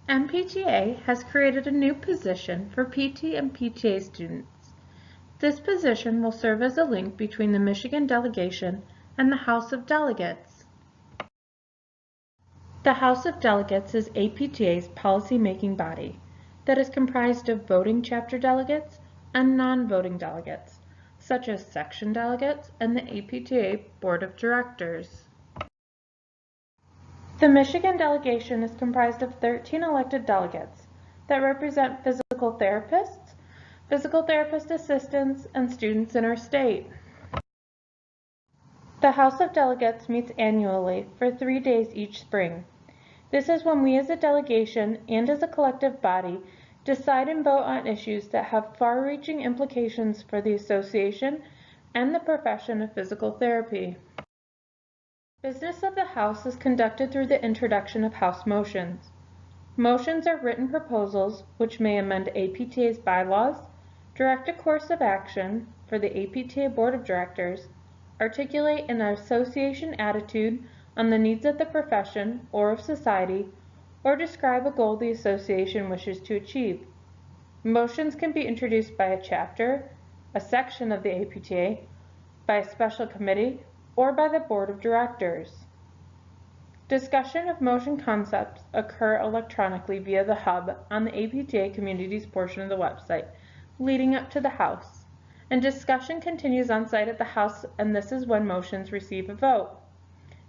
MPTA has created a new position for PT and PTA students. This position will serve as a link between the Michigan delegation and the House of Delegates. The House of Delegates is APTA's policy-making body that is comprised of voting chapter delegates and non-voting delegates, such as section delegates and the APTA Board of Directors. The Michigan delegation is comprised of 13 elected delegates that represent physical therapists, physical therapist assistants, and students in our state. The House of Delegates meets annually for 3 days each spring. This is when we as a delegation and as a collective body decide and vote on issues that have far-reaching implications for the association and the profession of physical therapy. Business of the House is conducted through the introduction of House motions. Motions are written proposals which may amend APTA's bylaws, direct a course of action for the APTA Board of Directors, articulate an association attitude on the needs of the profession or of society, or describe a goal the association wishes to achieve. Motions can be introduced by a chapter, a section of the APTA, by a special committee, or by the Board of Directors. Discussion of motion concepts occur electronically via the hub on the APTA Communities portion of the website, leading up to the House. And discussion continues on site at the House, and this is when motions receive a vote.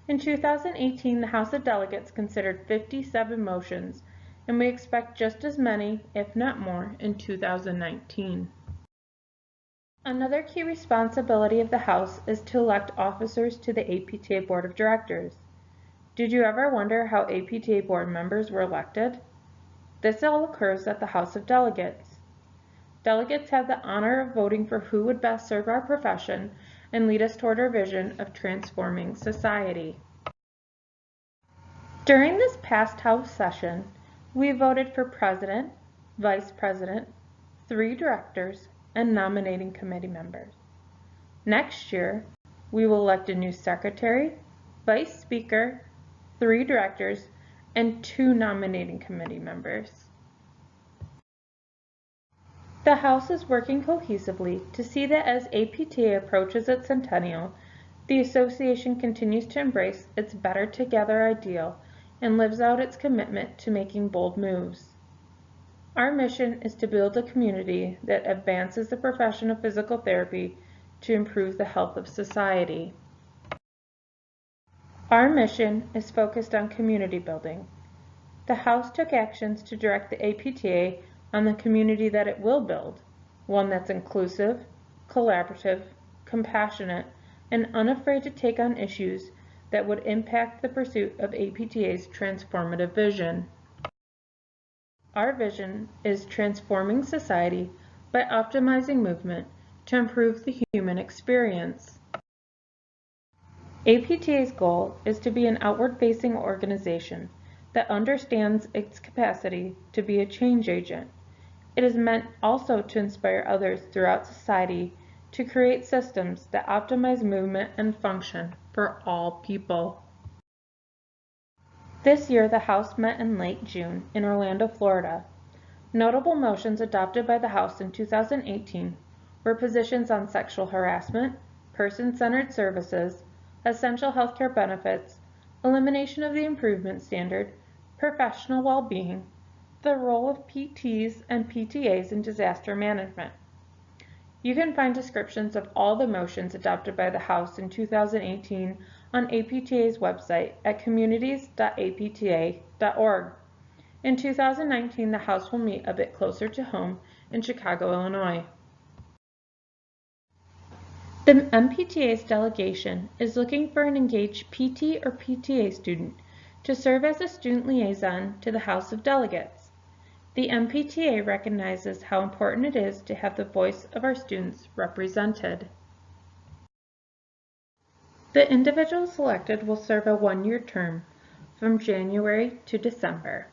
In 2018, the House of Delegates considered 57 motions, and we expect just as many, if not more, in 2019. Another key responsibility of the House is to elect officers to the APTA Board of Directors. Did you ever wonder how APTA board members were elected? This all occurs at the House of Delegates. Delegates have the honor of voting for who would best serve our profession and lead us toward our vision of transforming society. During this past House session, we voted for President, Vice President, 3 directors, and nominating committee members. Next year, we will elect a new secretary, vice speaker, 3 directors, and 2 nominating committee members. The House is working cohesively to see that as APTA approaches its centennial, the association continues to embrace its better together ideal and lives out its commitment to making bold moves. Our mission is to build a community that advances the profession of physical therapy to improve the health of society. Our mission is focused on community building. The House took actions to direct the APTA on the community that it will build, one that's inclusive, collaborative, compassionate, and unafraid to take on issues that would impact the pursuit of APTA's transformative vision. Our vision is transforming society by optimizing movement to improve the human experience. APTA's goal is to be an outward-facing organization that understands its capacity to be a change agent. It is meant also to inspire others throughout society to create systems that optimize movement and function for all people. This year, the House met in late June in Orlando, Florida. Notable motions adopted by the House in 2018 were positions on sexual harassment, person-centered services, essential healthcare benefits, elimination of the improvement standard, professional well-being, the role of PTs and PTAs in disaster management. You can find descriptions of all the motions adopted by the House in 2018 on APTA's website at communities.apta.org. In 2019, the House will meet a bit closer to home in Chicago, Illinois. The MPTA's delegation is looking for an engaged PT or PTA student to serve as a student liaison to the House of Delegates. The MPTA recognizes how important it is to have the voice of our students represented. The individual selected will serve a 1-year term from January to December.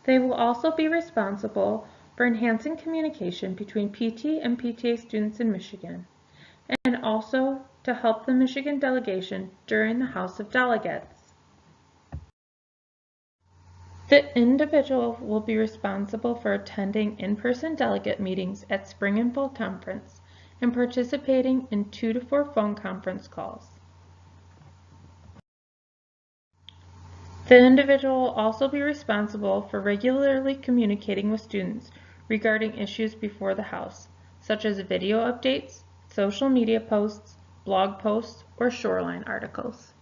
They will also be responsible for enhancing communication between PT and PTA students in Michigan, and also to help the Michigan delegation during the House of Delegates. The individual will be responsible for attending in-person delegate meetings at spring and fall conference and participating in 2 to 4 phone conference calls. The individual will also be responsible for regularly communicating with students regarding issues before the House, such as video updates, social media posts, blog posts, or shoreline articles.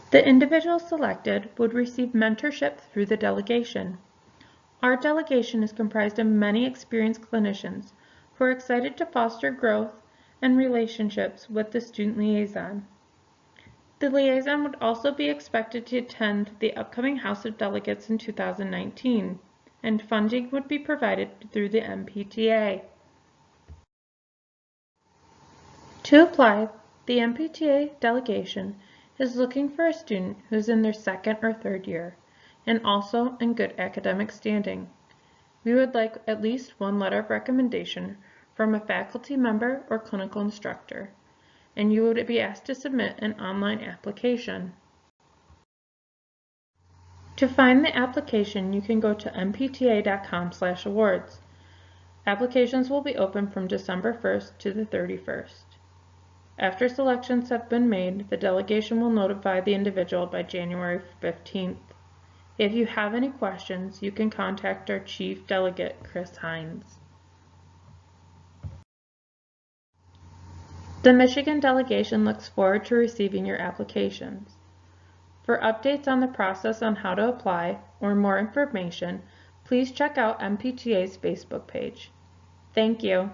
The individual selected would receive mentorship through the delegation. Our delegation is comprised of many experienced clinicians who are excited to foster growth and relationships with the student liaison. The liaison would also be expected to attend the upcoming House of Delegates in 2019, and funding would be provided through the MPTA. To apply, the MPTA delegation is looking for a student who is in their second or third year and also in good academic standing. We would like at least one letter of recommendation from a faculty member or clinical instructor, and you would be asked to submit an online application. To find the application, you can go to mpta.com/awards. Applications will be open from December 1st to the 31st. After selections have been made, the delegation will notify the individual by January 15th. If you have any questions, you can contact our Chief Delegate, Chris Hines. The Michigan delegation looks forward to receiving your applications. For updates on the process on how to apply or more information, please check out MPTA's Facebook page. Thank you.